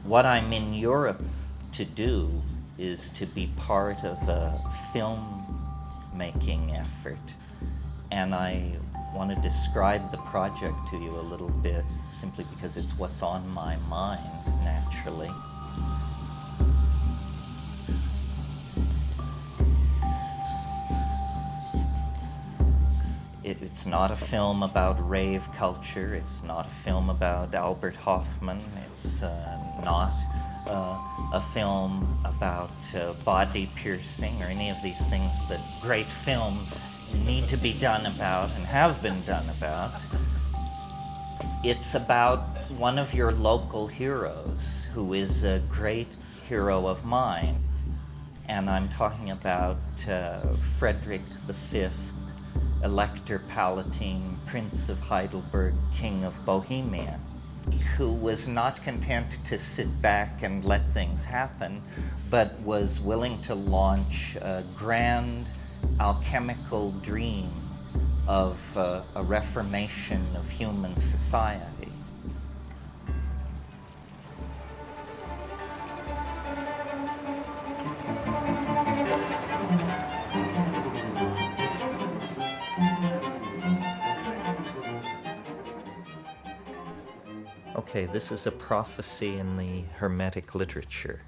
What I'm in Europe to do is to be part of a film-making effort, and I want to describe the project to you a little bit, simply because it's what's on my mind, naturally. It's not a film about rave culture, it's not a film about Albert Hoffman, it's not a film about body piercing or any of these things that great films need to be done about and have been done about. It's about one of your local heroes who is a great hero of mine, and I'm talking about Frederick V, Elector Palatine, Prince of Heidelberg, King of Bohemia, who was not content to sit back and let things happen, but was willing to launch a grand alchemical dream of a reformation of human society. Okay, this is a prophecy in the Hermetic literature.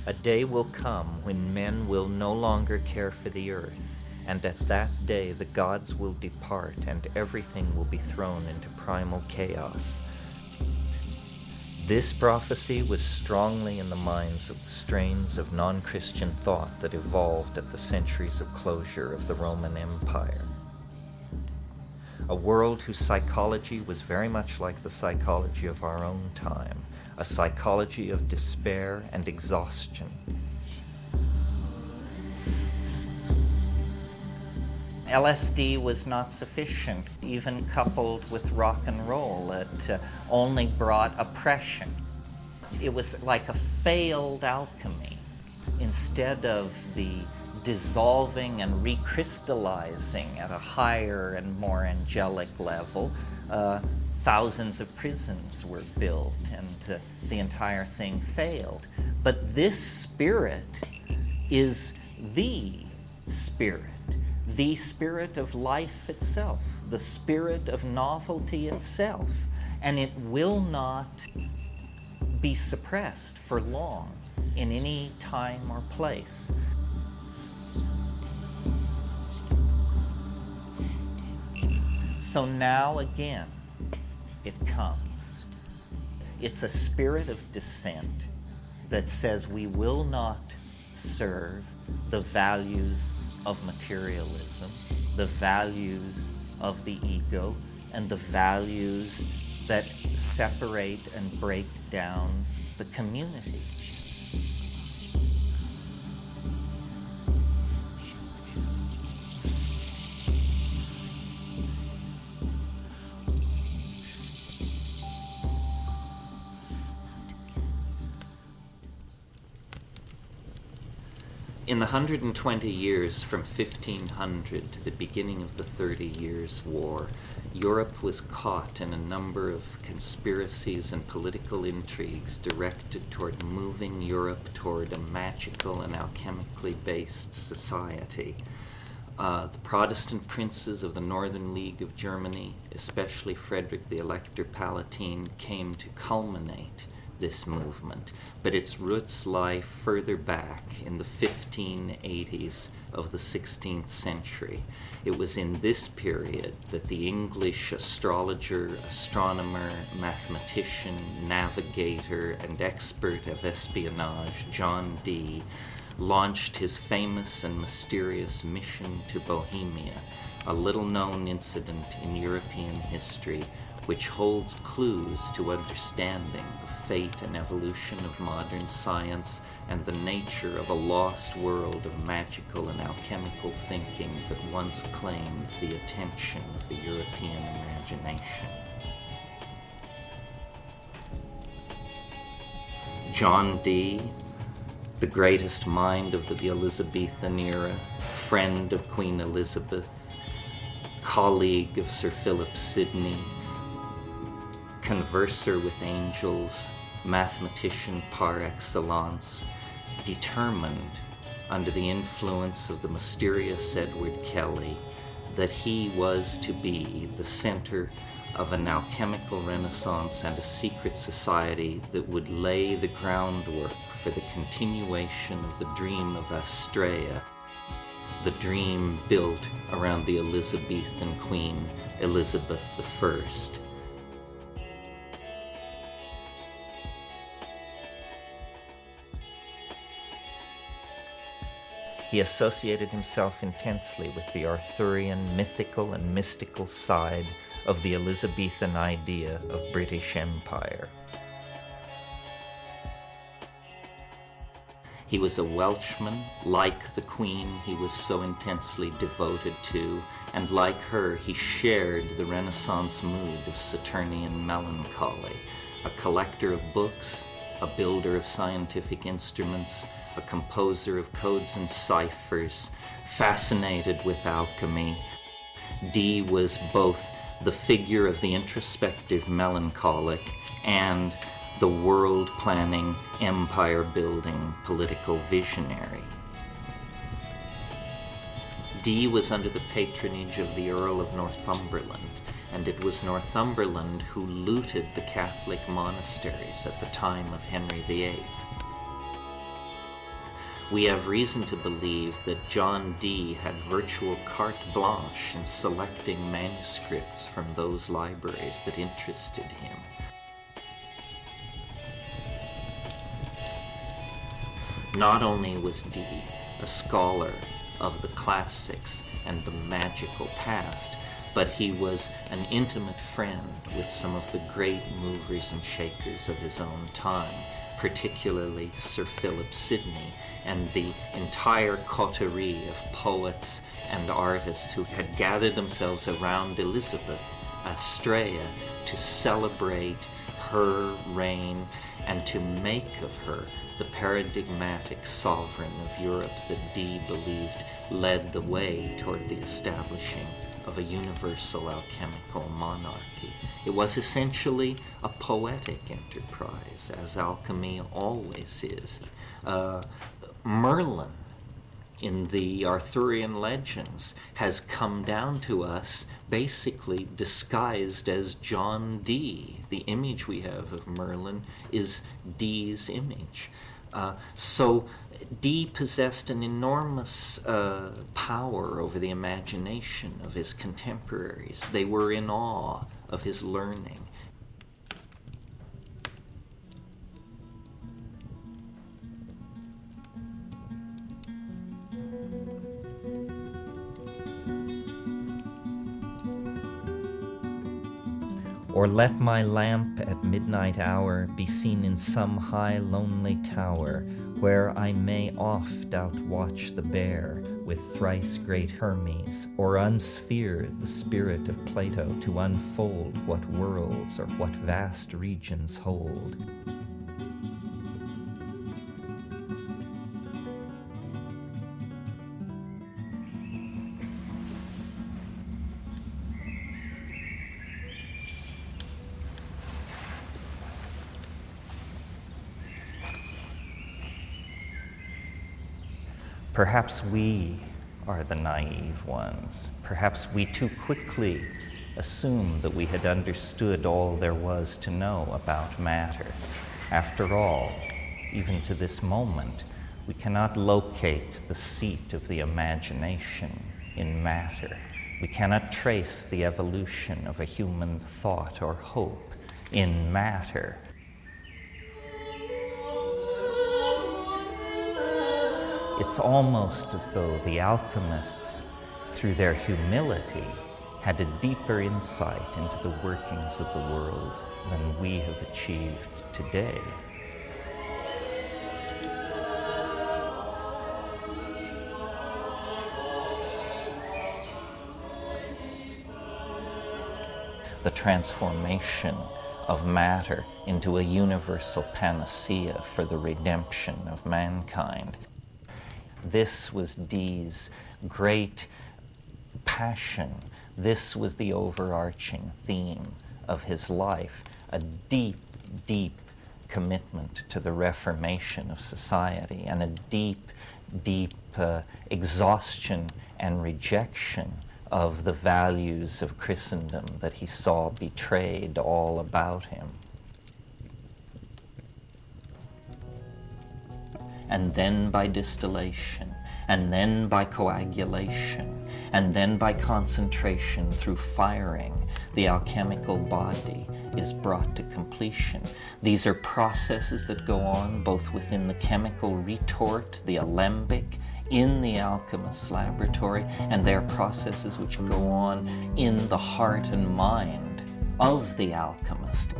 A day will come when men will no longer care for the earth, and at that day the gods will depart and everything will be thrown into primal chaos. This prophecy was strongly in the minds of the strains of non-Christian thought that evolved at the centuries of closure of the Roman Empire. A world whose psychology was very much like the psychology of our own time, a psychology of despair and exhaustion. LSD was not sufficient, even coupled with rock and roll. It only brought oppression. It was like a failed alchemy. Instead of the dissolving and recrystallizing at a higher and more angelic level, thousands of prisons were built and the entire thing failed. But this spirit is the spirit of life itself, the spirit of novelty itself, and it will not be suppressed for long in any time or place. So now again, it comes. It's a spirit of dissent that says we will not serve the values of materialism, the values of the ego, and the values that separate and break down the community. In the 120 years from 1500 to the beginning of the 30 Years' War, Europe was caught in a number of conspiracies and political intrigues directed toward moving Europe toward a magical and alchemically based society. The Protestant princes of the Northern League of Germany, especially Frederick the Elector Palatine, came to culminate this movement, but its roots lie further back in the 1580s of the 16th century. It was in this period that the English astrologer, astronomer, mathematician, navigator, and expert of espionage, John Dee, launched his famous and mysterious mission to Bohemia, a little-known incident in European history which holds clues to understanding the fate and evolution of modern science and the nature of a lost world of magical and alchemical thinking that once claimed the attention of the European imagination. John Dee, the greatest mind of the Elizabethan era, friend of Queen Elizabeth, colleague of Sir Philip Sidney, converser with angels, mathematician par excellence, determined, under the influence of the mysterious Edward Kelly, that he was to be the center of an alchemical renaissance and a secret society that would lay the groundwork for the continuation of the dream of Astrea, the dream built around the Elizabethan Queen Elizabeth I. He associated himself intensely with the Arthurian mythical and mystical side of the Elizabethan idea of British Empire. He was a Welshman, like the Queen he was so intensely devoted to, and like her he shared the Renaissance mood of Saturnian melancholy, a collector of books, a builder of scientific instruments, a composer of codes and ciphers, fascinated with alchemy. Dee was both the figure of the introspective melancholic and the world-planning, empire-building political visionary. Dee was under the patronage of the Earl of Northumberland, and it was Northumberland who looted the Catholic monasteries at the time of Henry VIII. We have reason to believe that John Dee had virtual carte blanche in selecting manuscripts from those libraries that interested him. Not only was Dee a scholar of the classics and the magical past, but he was an intimate friend with some of the great movers and shakers of his own time, particularly Sir Philip Sidney and the entire coterie of poets and artists who had gathered themselves around Elizabeth, Astrea, to celebrate her reign and to make of her the paradigmatic sovereign of Europe that Dee believed led the way toward the establishing of a universal alchemical monarchy. It was essentially a poetic enterprise, as alchemy always is. Merlin, in the Arthurian legends, has come down to us basically disguised as John Dee. The image we have of Merlin is Dee's image. So Dee possessed an enormous power over the imagination of his contemporaries. They were in awe of his learning. Or let my lamp at midnight hour be seen in some high lonely tower, where I may oft outwatch the bear with thrice great Hermes, or unsphere the spirit of Plato to unfold what worlds or what vast regions hold. Perhaps we are the naive ones. Perhaps we too quickly assumed that we had understood all there was to know about matter. After all, even to this moment, we cannot locate the seat of the imagination in matter. We cannot trace the evolution of a human thought or hope in matter. It's almost as though the alchemists, through their humility, had a deeper insight into the workings of the world than we have achieved today. The transformation of matter into a universal panacea for the redemption of mankind. This was Dee's great passion. This was the overarching theme of his life, a deep, deep commitment to the reformation of society, and a deep, deep exhaustion and rejection of the values of Christendom that he saw betrayed all about him. And then by distillation, and then by coagulation, and then by concentration through firing, the alchemical body is brought to completion. These are processes that go on both within the chemical retort, the alembic, in the alchemist's laboratory, and they are processes which go on in the heart and mind of the alchemist.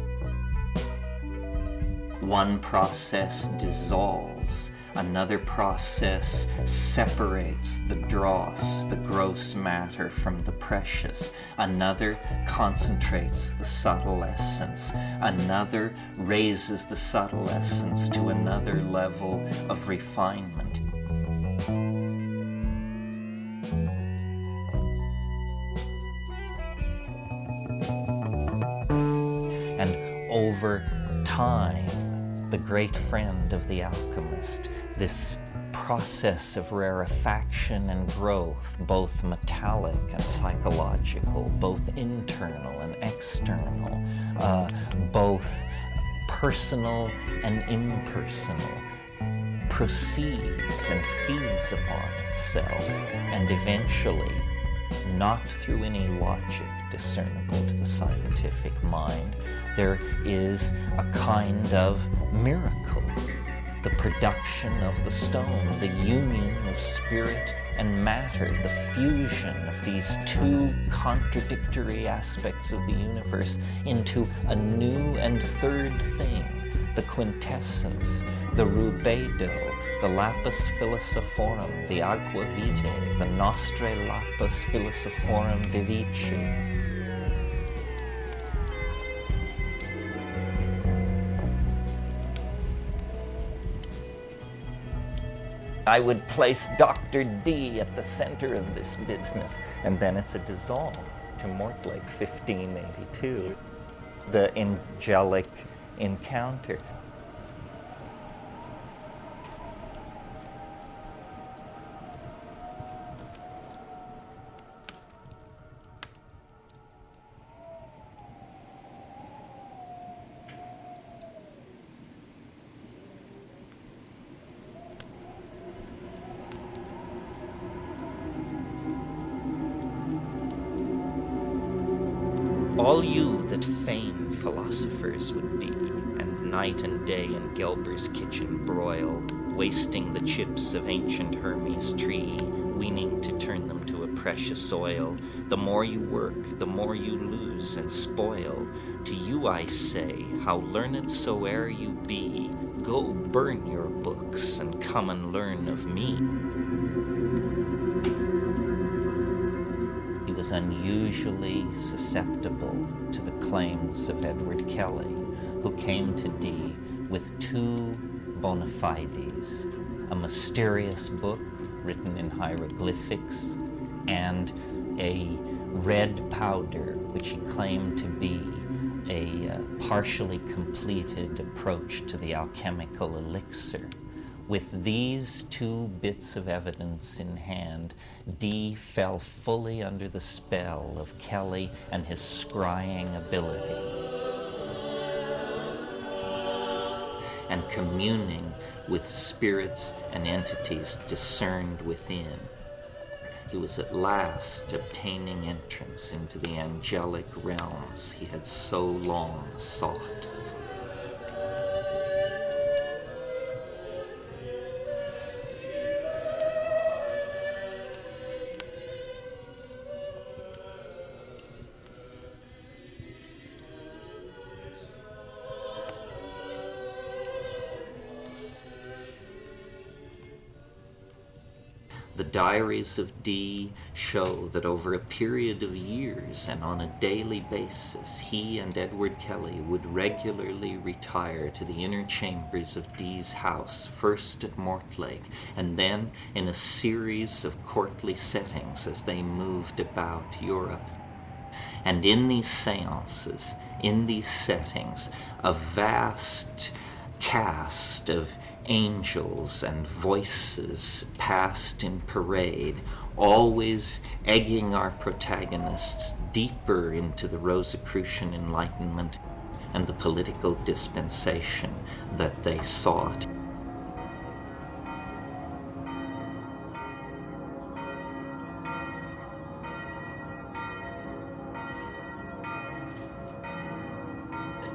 One process dissolves, another process separates the dross, the gross matter, from the precious. Another concentrates the subtle essence. Another raises the subtle essence to another level of refinement. And over time, the great friend of the alchemist, this process of rarefaction and growth, both metallic and psychological, both internal and external, both personal and impersonal, proceeds and feeds upon itself, and eventually, not through any logic discernible to the scientific mind, there is a kind of miracle, the production of the stone, the union of spirit and matter, the fusion of these two contradictory aspects of the universe into a new and third thing, the quintessence, the rubedo, the lapis philosophorum, the aqua vitae, the nostre lapis philosophorum de vici. I would place Dr. D at the center of this business, and then it's a dissolve to Mortlake, 1582. The angelic encounter. All you that fain philosophers would be, and night and day in Gelber's kitchen broil, wasting the chips of ancient Hermes' tree, weaning to turn them to a precious oil, the more you work, the more you lose and spoil. To you I say, how learned soe'er you be, go burn your books and come and learn of me. He was unusually susceptible to the claims of Edward Kelly, who came to Dee with two bona fides, a mysterious book written in hieroglyphics and a red powder which he claimed to be a partially completed approach to the alchemical elixir. With these two bits of evidence in hand, Dee fell fully under the spell of Kelly and his scrying ability. And communing with spirits and entities discerned within, he was at last obtaining entrance into the angelic realms he had so long sought. The diaries of Dee show that over a period of years and on a daily basis, he and Edward Kelly would regularly retire to the inner chambers of Dee's house, first at Mortlake, and then in a series of courtly settings as they moved about Europe. And in these seances, in these settings, a vast cast of angels and voices passed in parade, always egging our protagonists deeper into the Rosicrucian Enlightenment and the political dispensation that they sought.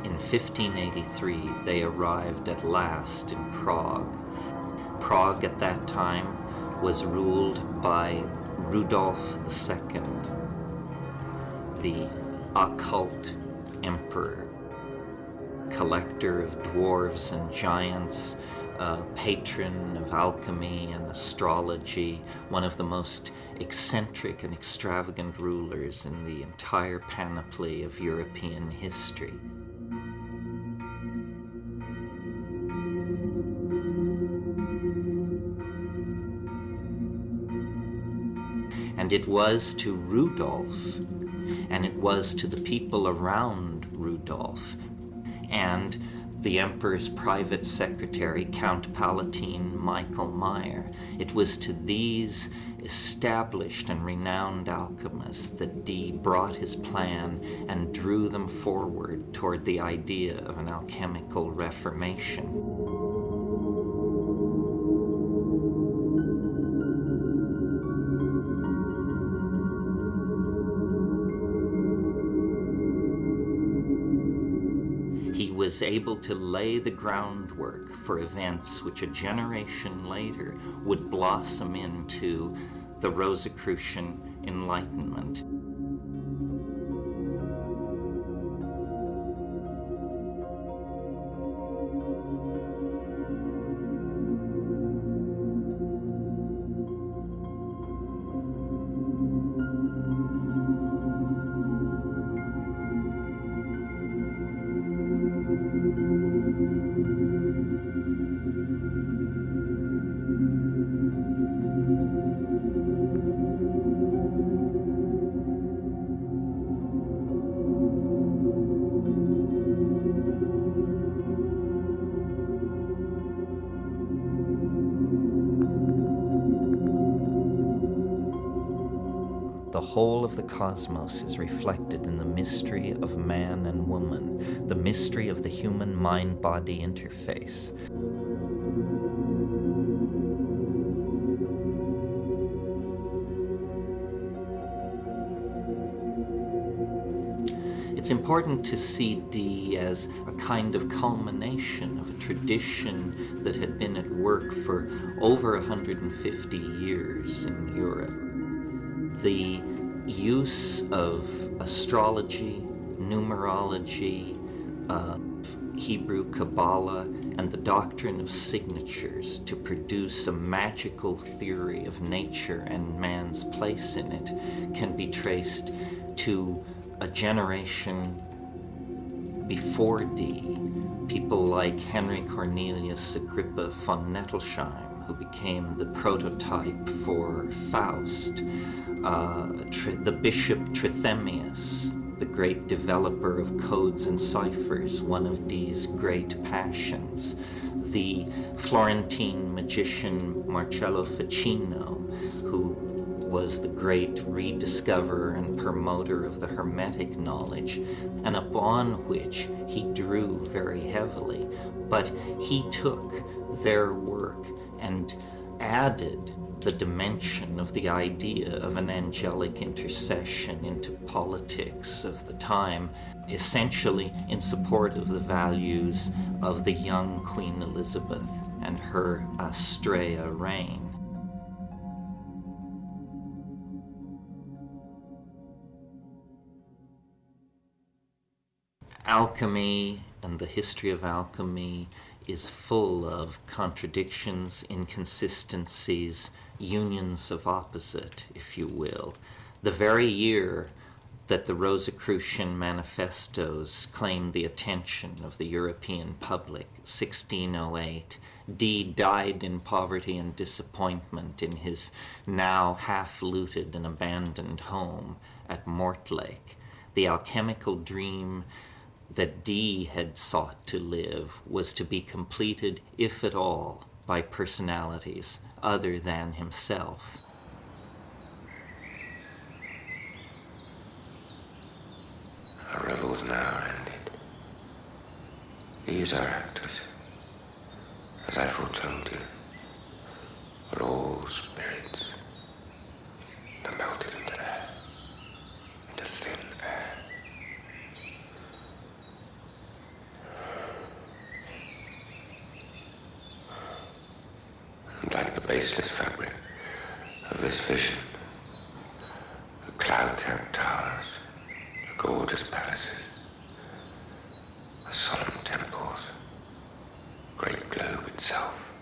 In 1583, they arrived at last in Prague. Prague at that time was ruled by Rudolf II, the occult emperor, collector of dwarves and giants, patron of alchemy and astrology, one of the most eccentric and extravagant rulers in the entire panoply of European history. And it was to Rudolf, and it was to the people around Rudolf, and the emperor's private secretary, Count Palatine Michael Meyer, it was to these established and renowned alchemists that Dee brought his plan and drew them forward toward the idea of an alchemical reformation. He was able to lay the groundwork for events which a generation later would blossom into the Rosicrucian Enlightenment. The whole of the cosmos is reflected in the mystery of man and woman, the mystery of the human mind-body interface. It's important to see Dee as a kind of culmination of a tradition that had been at work for over 150 years in Europe. The use of astrology, numerology, Hebrew Kabbalah, and the doctrine of signatures to produce a magical theory of nature and man's place in it can be traced to a generation before Dee. People like Henry Cornelius Agrippa von Nettelsheim, who became the prototype for Faust, the Bishop Trithemius, the great developer of codes and ciphers, one of Dee's great passions, the Florentine magician Marcello Ficino, who was the great rediscoverer and promoter of the Hermetic knowledge, and upon which he drew very heavily. But he took their work and added the dimension of the idea of an angelic intercession into politics of the time, essentially in support of the values of the young Queen Elizabeth and her Astrea reign. Alchemy and the history of alchemy is full of contradictions, inconsistencies, unions of opposite, if you will. The very year that the Rosicrucian manifestos claimed the attention of the European public, 1608, Dee died in poverty and disappointment in his now half-looted and abandoned home at Mortlake. The alchemical dream that Dee had sought to live was to be completed, if at all, by personalities other than himself. Our revels now ended. These are actors, as I foretold you, were all spirits that melted into air, into thin air. And like the baseless fabric of this vision, the cloud-capped towers, the gorgeous palaces, the solemn temples, great globe itself,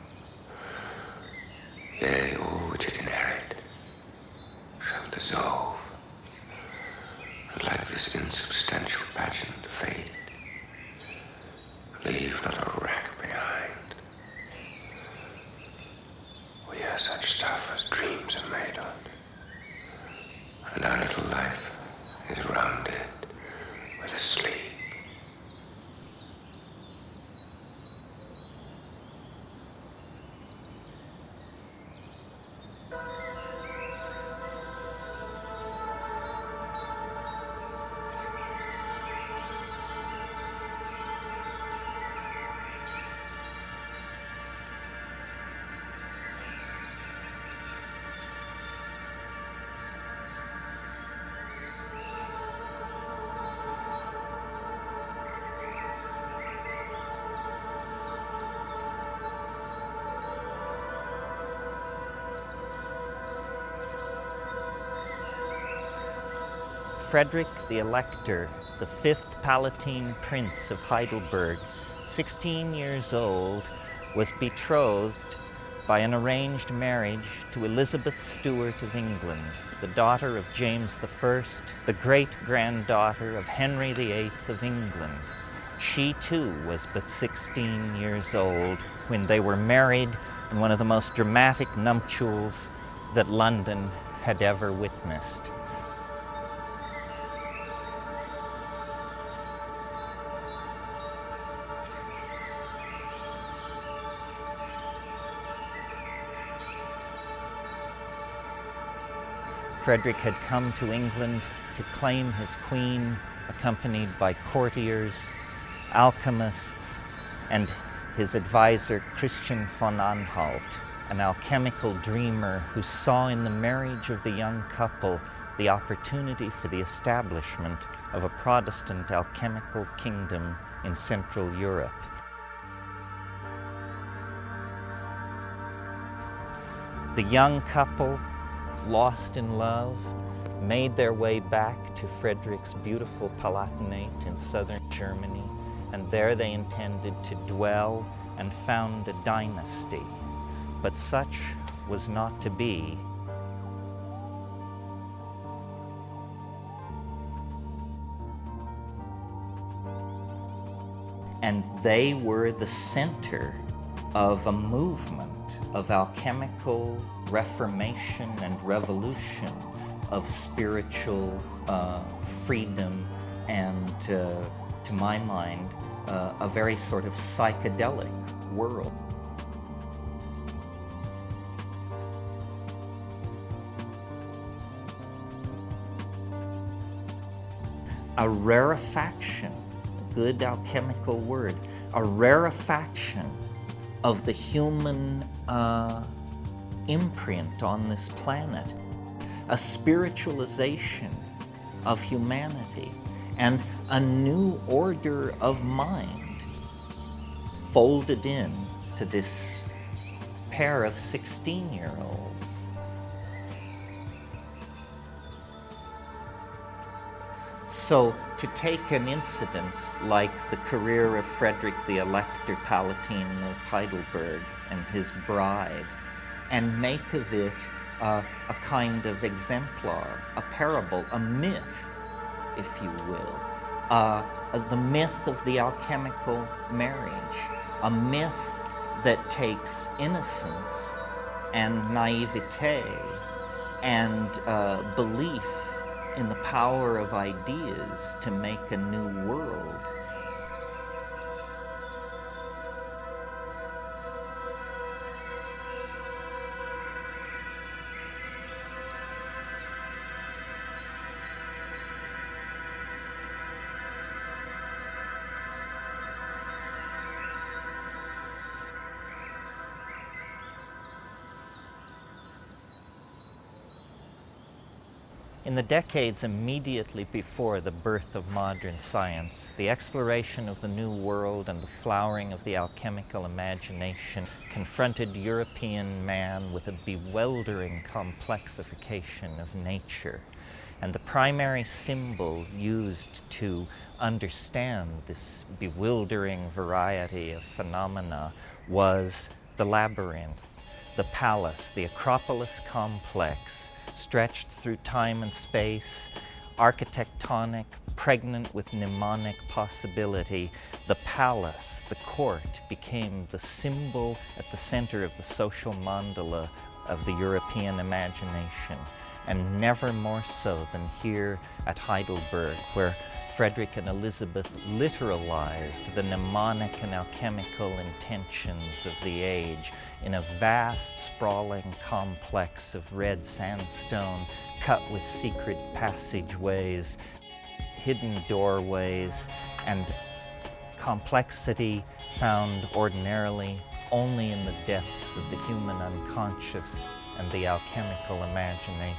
yea, all which it inherit, shall dissolve, and like this insubstantial pageant fade, leave not a rack behind. We are such stuff as dreams are made on, and our little life is rounded with a sleep. Frederick the Elector, the fifth Palatine Prince of Heidelberg, 16 years old, was betrothed by an arranged marriage to Elizabeth Stuart of England, the daughter of James I, the great-granddaughter of Henry VIII of England. She too was but 16 years old when they were married in one of the most dramatic nuptials that London had ever witnessed. Frederick had come to England to claim his queen, accompanied by courtiers, alchemists, and his advisor Christian von Anhalt, an alchemical dreamer who saw in the marriage of the young couple the opportunity for the establishment of a Protestant alchemical kingdom in Central Europe. The young couple, lost in love, made their way back to Frederick's beautiful Palatinate in southern Germany, and there they intended to dwell and found a dynasty. But such was not to be. And they were the center of a movement of alchemical reformation and revolution, of spiritual freedom, and to my mind, a very sort of psychedelic world. A rarefaction, a good alchemical word, a rarefaction of the human imprint on this planet, a spiritualization of humanity, and a new order of mind folded in to this pair of 16-year-olds. So to take an incident like the career of Frederick the Elector, Palatine of Heidelberg, and his bride, and make of it a kind of exemplar, a parable, a myth, if you will, the myth of the alchemical marriage, a myth that takes innocence and naivete and belief in the power of ideas to make a new world In the decades immediately before the birth of modern science, the exploration of the New World and the flowering of the alchemical imagination confronted European man with a bewildering complexification of nature. And the primary symbol used to understand this bewildering variety of phenomena was the labyrinth, the palace, the Acropolis complex, stretched through time and space, architectonic, pregnant with mnemonic possibility. The palace, the court, became the symbol at the center of the social mandala of the European imagination, and never more so than here at Heidelberg, where Frederick and Elizabeth literalized the mnemonic and alchemical intentions of the age in a vast, sprawling complex of red sandstone cut with secret passageways, hidden doorways, and complexity found ordinarily only in the depths of the human unconscious and the alchemical imagination.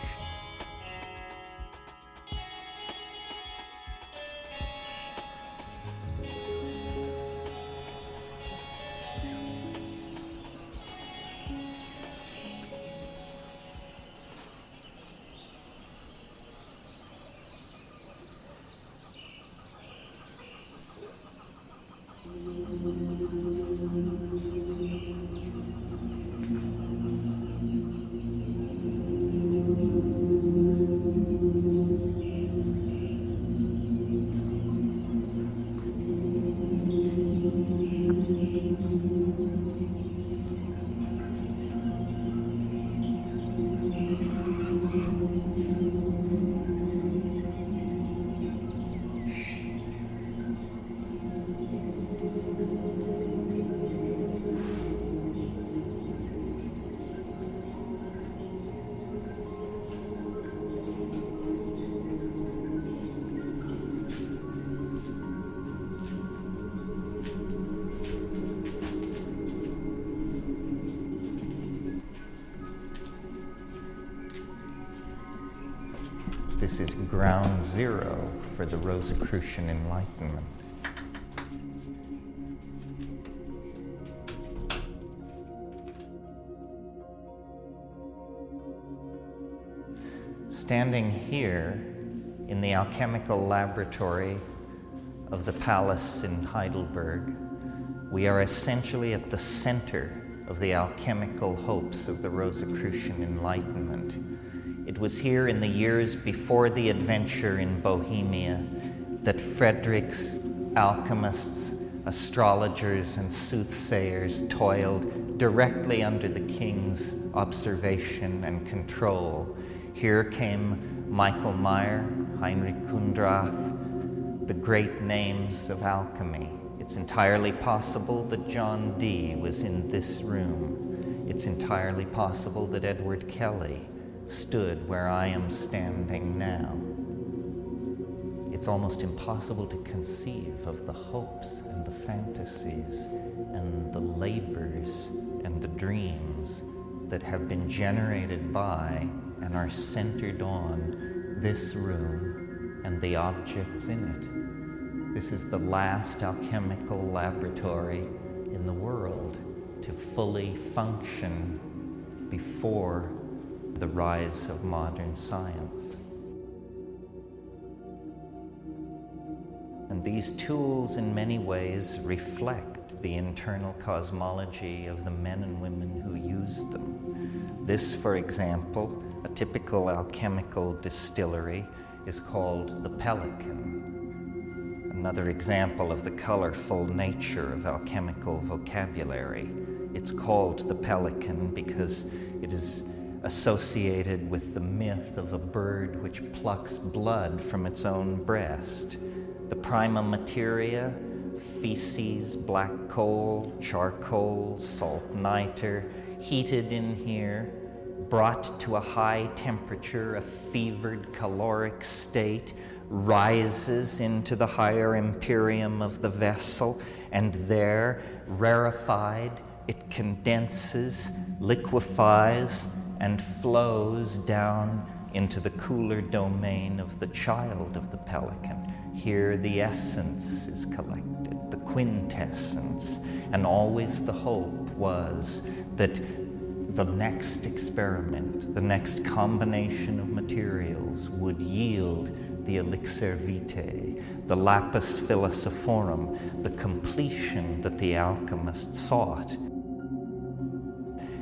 This is ground zero for the Rosicrucian Enlightenment. Standing here in the alchemical laboratory of the palace in Heidelberg, we are essentially at the center of the alchemical hopes of the Rosicrucian Enlightenment. It was here in the years before the adventure in Bohemia that Frederick's alchemists, astrologers, and soothsayers toiled directly under the king's observation and control. Here came Michael Meyer, Heinrich Kundrath, the great names of alchemy. It's entirely possible that John Dee was in this room. It's entirely possible that Edward Kelly stood where I am standing now. It's almost impossible to conceive of the hopes and the fantasies and the labors and the dreams that have been generated by and are centered on this room and the objects in it. This is the last alchemical laboratory in the world to fully function before the rise of modern science. And these tools in many ways reflect the internal cosmology of the men and women who used them. This, for example, a typical alchemical distillery, is called the Pelican. Another example of the colorful nature of alchemical vocabulary. It's called the Pelican because it is associated with the myth of a bird which plucks blood from its own breast. The prima materia, feces, black coal, charcoal, salt niter, heated in here, brought to a high temperature, a fevered caloric state, rises into the higher empyreum of the vessel, and there, rarefied, it condenses, liquefies, and flows down into the cooler domain of the child of the pelican. Here the essence is collected, the quintessence, and always the hope was that the next experiment, the next combination of materials would yield the elixir vitae, the lapis philosophorum, the completion that the alchemist sought.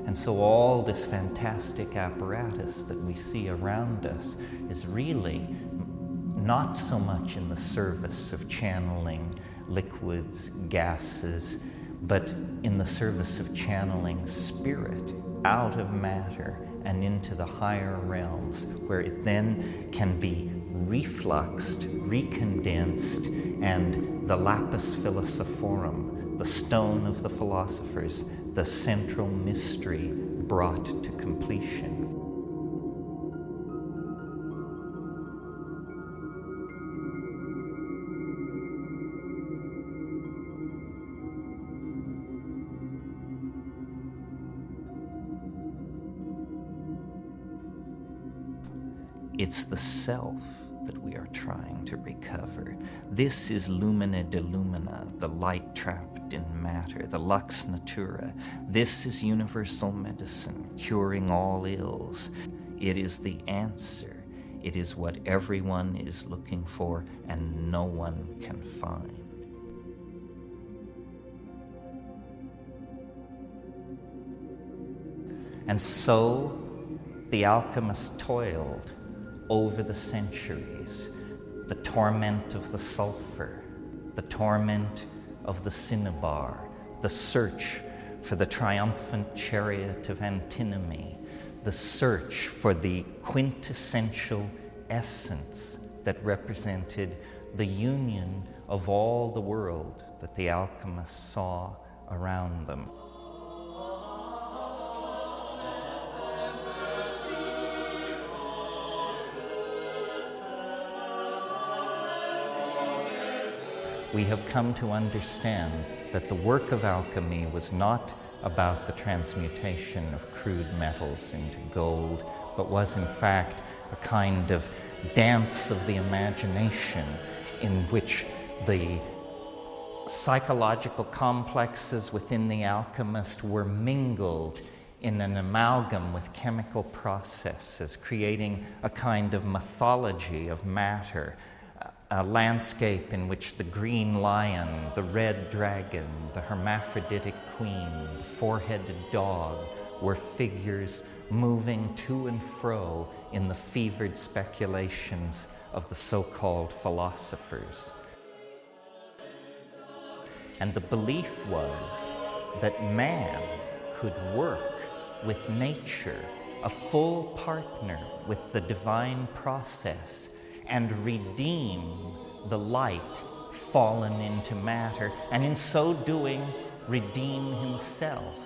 And so all this fantastic apparatus that we see around us is really not so much in the service of channeling liquids, gases, but in the service of channeling spirit out of matter and into the higher realms, where it then can be refluxed, recondensed, and the lapis philosophorum, the stone of the philosophers, the central mystery brought to completion. It's the self that we are trying to recover. This is lumina de lumina, the light trapped in matter, the lux natura. This is universal medicine, curing all ills. It is the answer. It is what everyone is looking for and no one can find. And so the alchemist toiled over the centuries, the torment of the sulfur, the torment of the cinnabar, the search for the triumphant chariot of antinomy, the search for the quintessential essence that represented the union of all the world that the alchemists saw around them. We have come to understand that the work of alchemy was not about the transmutation of crude metals into gold, but was in fact a kind of dance of the imagination in which the psychological complexes within the alchemist were mingled in an amalgam with chemical processes, creating a kind of mythology of matter, a landscape in which the green lion, the red dragon, the hermaphroditic queen, the four-headed dog were figures moving to and fro in the fevered speculations of the so-called philosophers. And the belief was that man could work with nature, a full partner with the divine process, and redeem the light fallen into matter, and in so doing, redeem himself.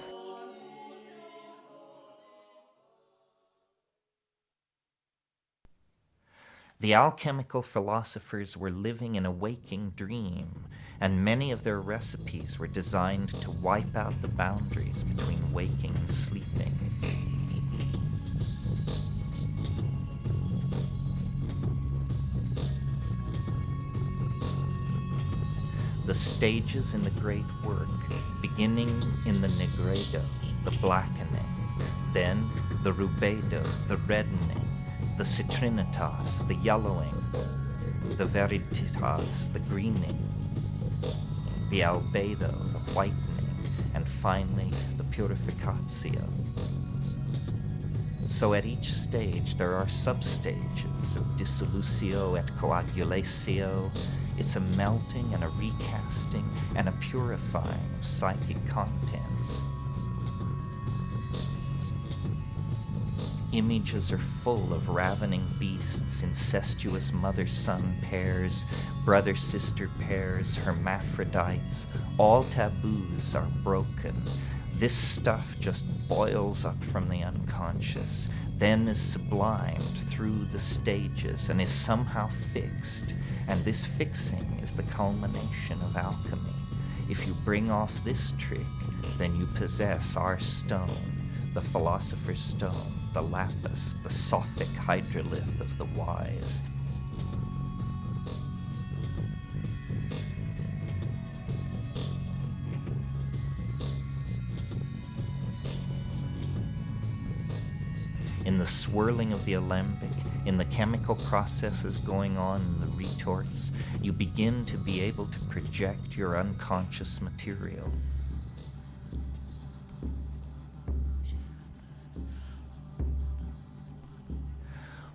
The alchemical philosophers were living in a waking dream, and many of their recipes were designed to wipe out the boundaries between waking and sleeping. The stages in the great work, beginning in the negredo, the blackening, then the rubedo, the reddening, the citrinitas, the yellowing, the veriditas, the greening, the albedo, the whitening, and finally the purificatio. So at each stage there are substages of dissolutio et coagulatio. It's a melting and a recasting and a purifying of psychic contents. Images are full of ravening beasts, incestuous mother-son pairs, brother-sister pairs, hermaphrodites. All taboos are broken. This stuff just boils up from the unconscious, then is sublimed through the stages and is somehow fixed. And this fixing is the culmination of alchemy. If you bring off this trick, then you possess our stone, the philosopher's stone. the lapis, the sophic hydrolith of the wise. In the swirling of the alembic, in the chemical processes going on in the retorts, you begin to be able to project your unconscious material.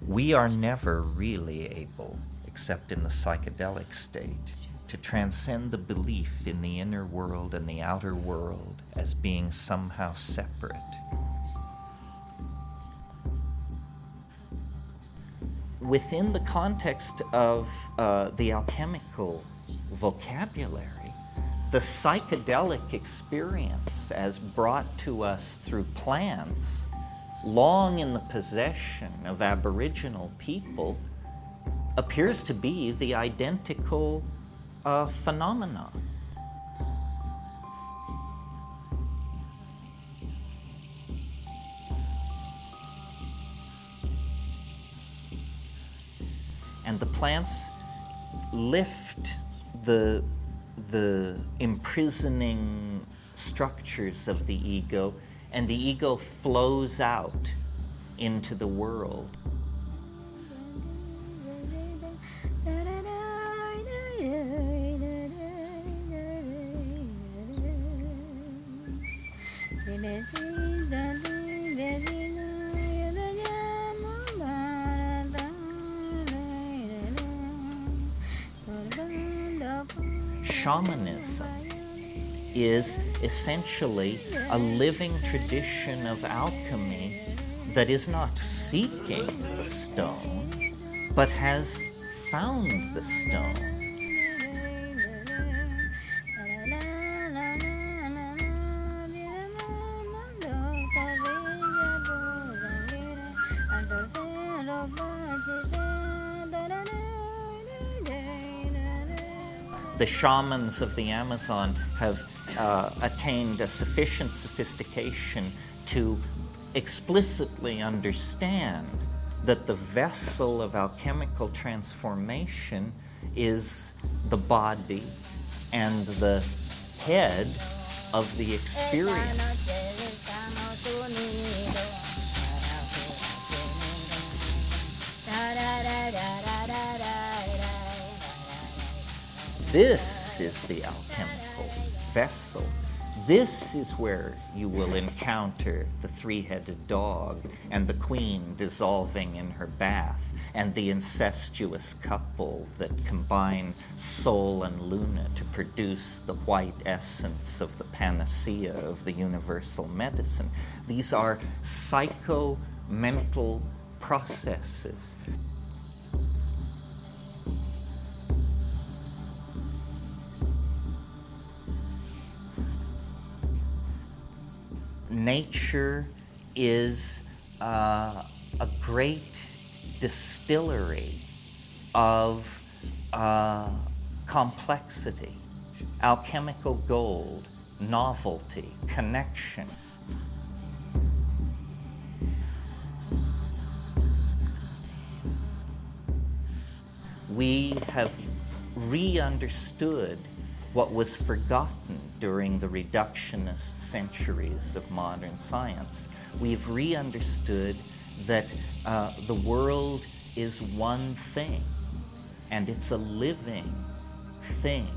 We are never really able, except in the psychedelic state, to transcend the belief in the inner world and the outer world as being somehow separate. Within the context of the alchemical vocabulary, the psychedelic experience as brought to us through plants, long in the possession of Aboriginal people, appears to be the identical phenomenon. And the plants lift the imprisoning structures of the ego, and the ego flows out into the world. Shamanism is essentially a living tradition of alchemy that is not seeking the stone, but has found the stone. The shamans of the Amazon have attained a sufficient sophistication to explicitly understand that the vessel of alchemical transformation is the body and the head of the experience. This is the alchemical vessel. This is where you will encounter the three-headed dog and the queen dissolving in her bath and the incestuous couple that combine Sol and Luna to produce the white essence of the panacea of the universal medicine. These are psycho-mental processes. Nature is a great distillery of complexity, alchemical gold, novelty, connection. We have re-understood what was forgotten during the reductionist centuries of modern science. We've re-understood that the world is one thing, and it's a living thing.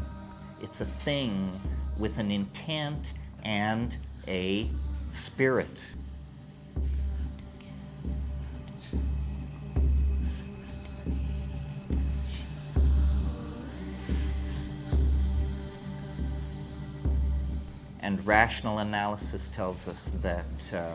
It's a thing with an intent and a spirit. And rational analysis tells us that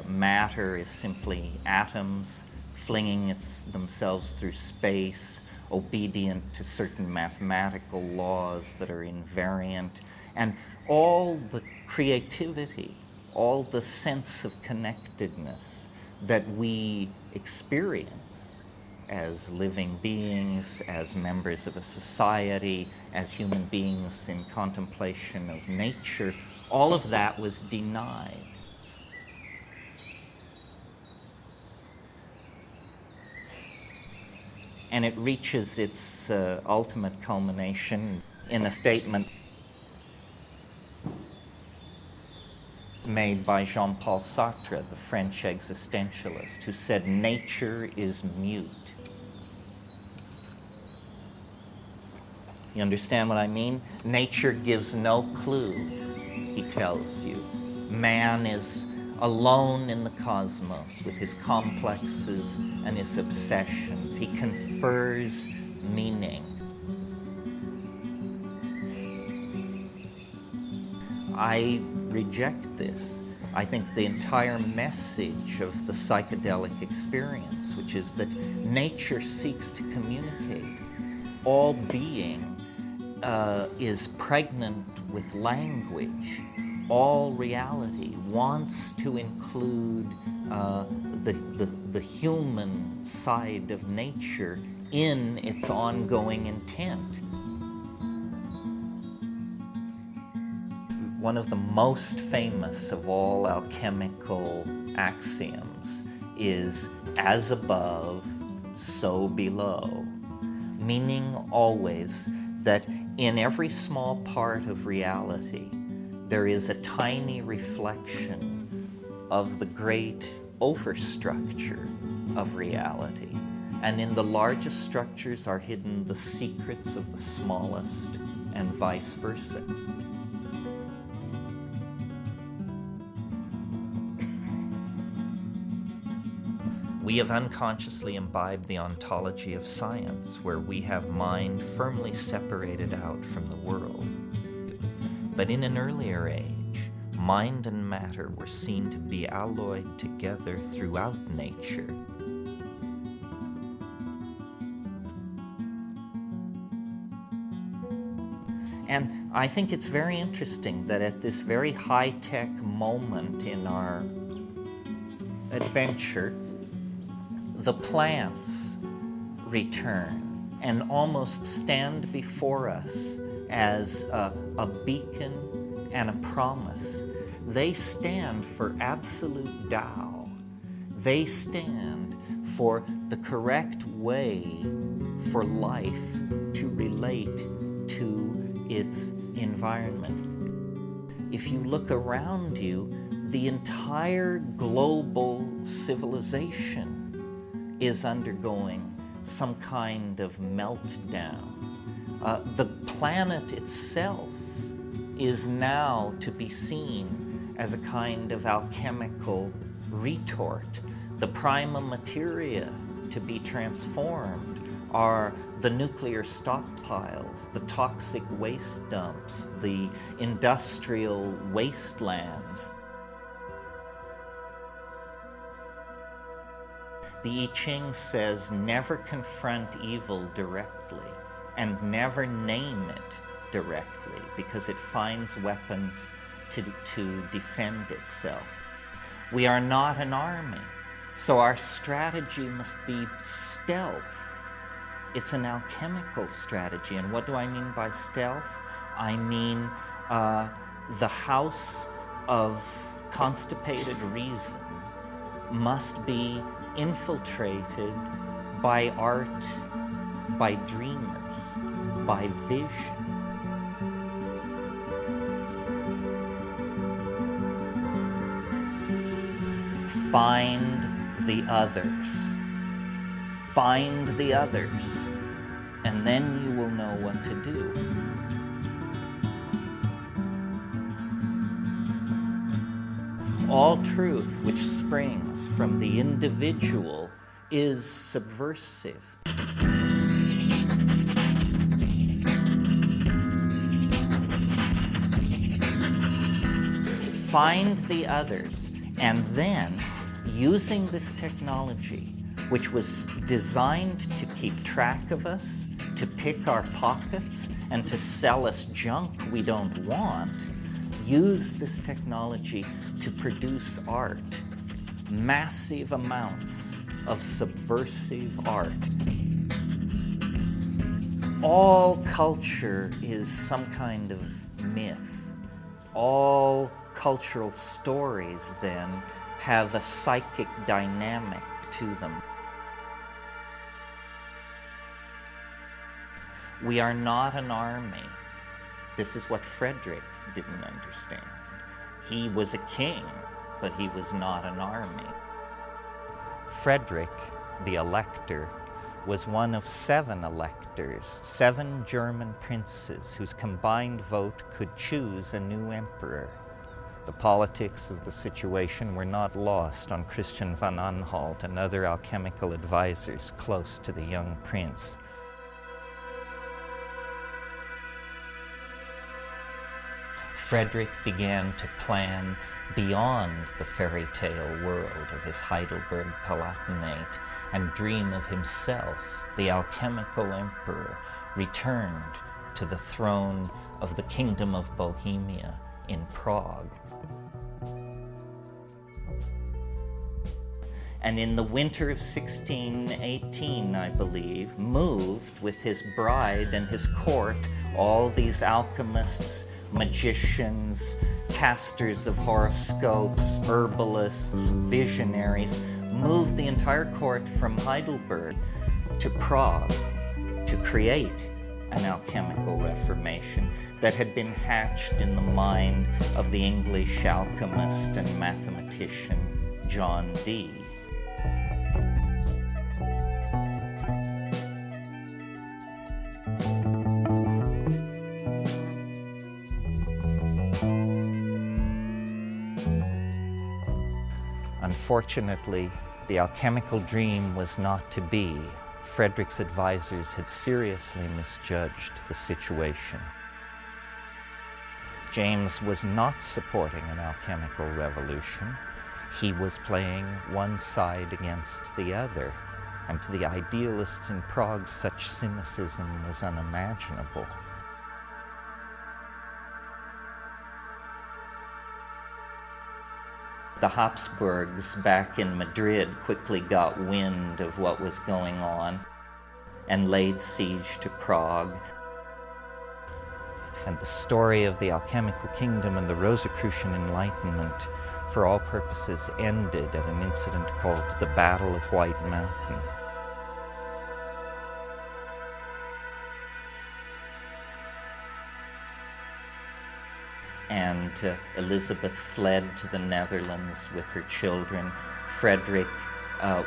matter is simply atoms flinging themselves through space, obedient to certain mathematical laws that are invariant. And all the creativity, all the sense of connectedness that we experience as living beings, as members of a society, as human beings in contemplation of nature, all of that was denied. And it reaches its ultimate culmination in a statement made by Jean-Paul Sartre, the French existentialist, who said, "Nature is mute." You understand what I mean? Nature gives no clue, he tells you. Man is alone in the cosmos with his complexes and his obsessions. He confers meaning. I reject this. I think the entire message of the psychedelic experience, which is that nature seeks to communicate. All being is pregnant with language. All reality wants to include the human side of nature in its ongoing intent. One of the most famous of all alchemical axioms is "as above, so below," meaning always that in every small part of reality, there is a tiny reflection of the great overstructure of reality. And in the largest structures are hidden the secrets of the smallest, and vice versa. We have unconsciously imbibed the ontology of science, where we have mind firmly separated out from the world. But in an earlier age, mind and matter were seen to be alloyed together throughout nature. And I think it's very interesting that at this very high-tech moment in our adventure, the plants return and almost stand before us as a beacon and a promise. They stand for absolute Tao. They stand for the correct way for life to relate to its environment. If you look around you, the entire global civilization is undergoing some kind of meltdown. The planet itself is now to be seen as a kind of alchemical retort. The prima materia to be transformed are the nuclear stockpiles, the toxic waste dumps, the industrial wastelands. The I Ching says, never confront evil directly and never name it directly, because it finds weapons to defend itself. We are not an army, so our strategy must be stealth. It's an alchemical strategy. And what do I mean by stealth? I mean the house of constipated reason must be infiltrated by art, by dreamers, by vision. Find the others. Find the others, and then you will know what to do. All truth which springs from the individual is subversive. Find the others, and then, using this technology, which was designed to keep track of us, to pick our pockets, and to sell us junk we don't want, use this technology to produce art, massive amounts of subversive art. All culture is some kind of myth. All cultural stories, then, have a psychic dynamic to them. We are not an army. This is what Frederick didn't understand. He was a king, but he was not an army. Frederick, the elector, was one of 7 electors, 7 German princes whose combined vote could choose a new emperor. The politics of the situation were not lost on Christian von Anhalt and other alchemical advisors close to the young prince. Frederick began to plan beyond the fairy tale world of his Heidelberg Palatinate and dream of himself, the alchemical emperor, returned to the throne of the Kingdom of Bohemia in Prague. And in the winter of 1618, I believe, moved with his bride and his court, all these alchemists, magicians, casters of horoscopes, herbalists, visionaries, moved the entire court from Heidelberg to Prague to create an alchemical reformation that had been hatched in the mind of the English alchemist and mathematician John Dee. Unfortunately, the alchemical dream was not to be. Frederick's advisors had seriously misjudged the situation. James was not supporting an alchemical revolution. He was playing one side against the other, and to the idealists in Prague, such cynicism was unimaginable. The Habsburgs back in Madrid quickly got wind of what was going on and laid siege to Prague. And the story of the alchemical kingdom and the Rosicrucian Enlightenment, for all purposes, ended at an incident called the Battle of White Mountain. And Elizabeth fled to the Netherlands with her children. Frederick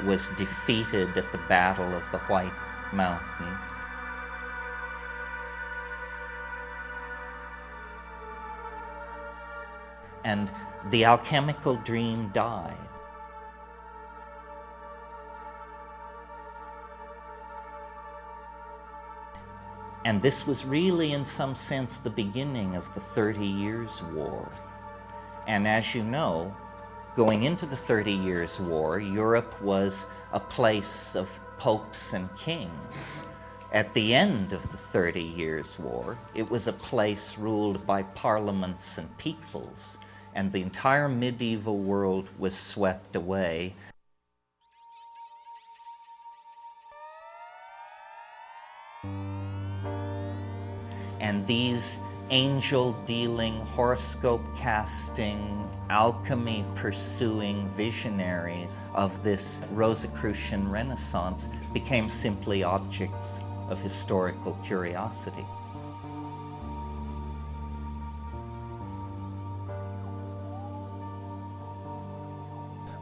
was defeated at the Battle of the White Mountain. And the alchemical dream died. And this was really, in some sense, the beginning of the 30 Years' War. And as you know, going into the 30 Years' War, Europe was a place of popes and kings. At the end of the 30 Years' War, it was a place ruled by parliaments and peoples, and the entire medieval world was swept away. And these angel-dealing, horoscope-casting, alchemy-pursuing visionaries of this Rosicrucian Renaissance became simply objects of historical curiosity.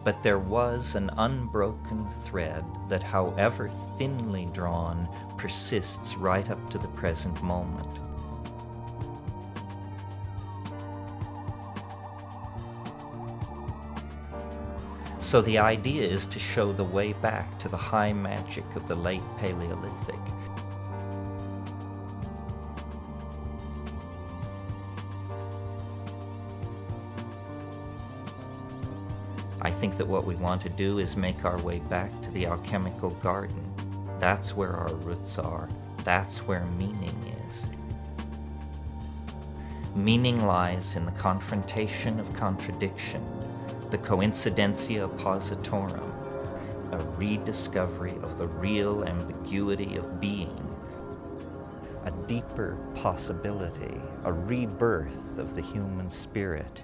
But there was an unbroken thread that, however thinly drawn, persists right up to the present moment. So the idea is to show the way back to the high magic of the late Paleolithic. I think that what we want to do is make our way back to the alchemical garden. That's where our roots are. That's where meaning is. Meaning lies in the confrontation of contradiction, the coincidentia oppositorum, a rediscovery of the real ambiguity of being, a deeper possibility, a rebirth of the human spirit.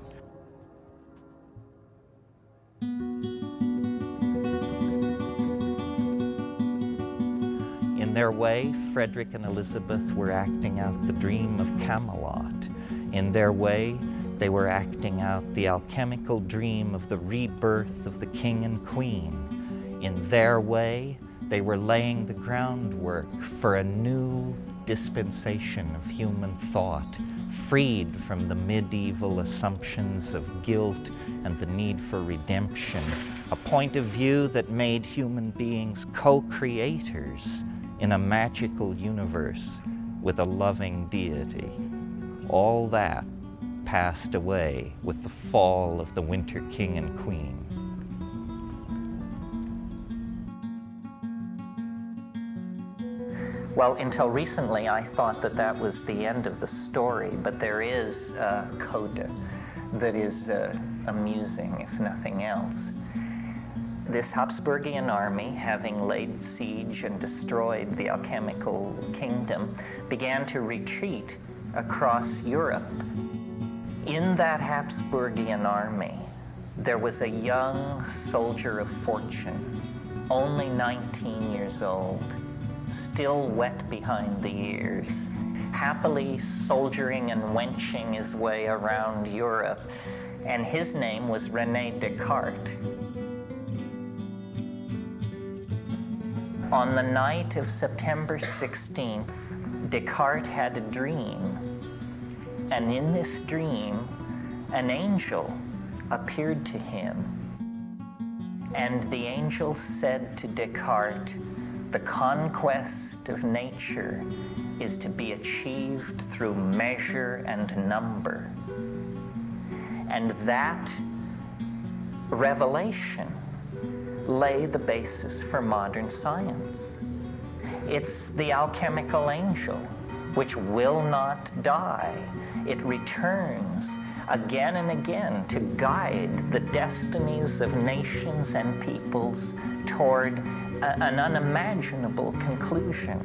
In their way, Frederick and Elizabeth were acting out the dream of Camelot. In their way, they were acting out the alchemical dream of the rebirth of the king and queen. In their way, they were laying the groundwork for a new dispensation of human thought, freed from the medieval assumptions of guilt and the need for redemption, a point of view that made human beings co-creators in a magical universe with a loving deity. All that passed away with the fall of the Winter King and Queen. Well, until recently, I thought that that was the end of the story, but there is a coda that is amusing, if nothing else. This Habsburgian army, having laid siege and destroyed the Alchemical kingdom, began to retreat across Europe. In that Habsburgian army, there was a young soldier of fortune, only 19 years old, still wet behind the ears, happily soldiering and wenching his way around Europe, and his name was René Descartes. On the night of September 16th, Descartes had a dream, and in this dream, an angel appeared to him, and the angel said to Descartes, "The conquest of nature is to be achieved through measure and number." And that revelation lay the basis for modern science. It's the alchemical angel, which will not die. It returns again and again to guide the destinies of nations and peoples toward an unimaginable conclusion.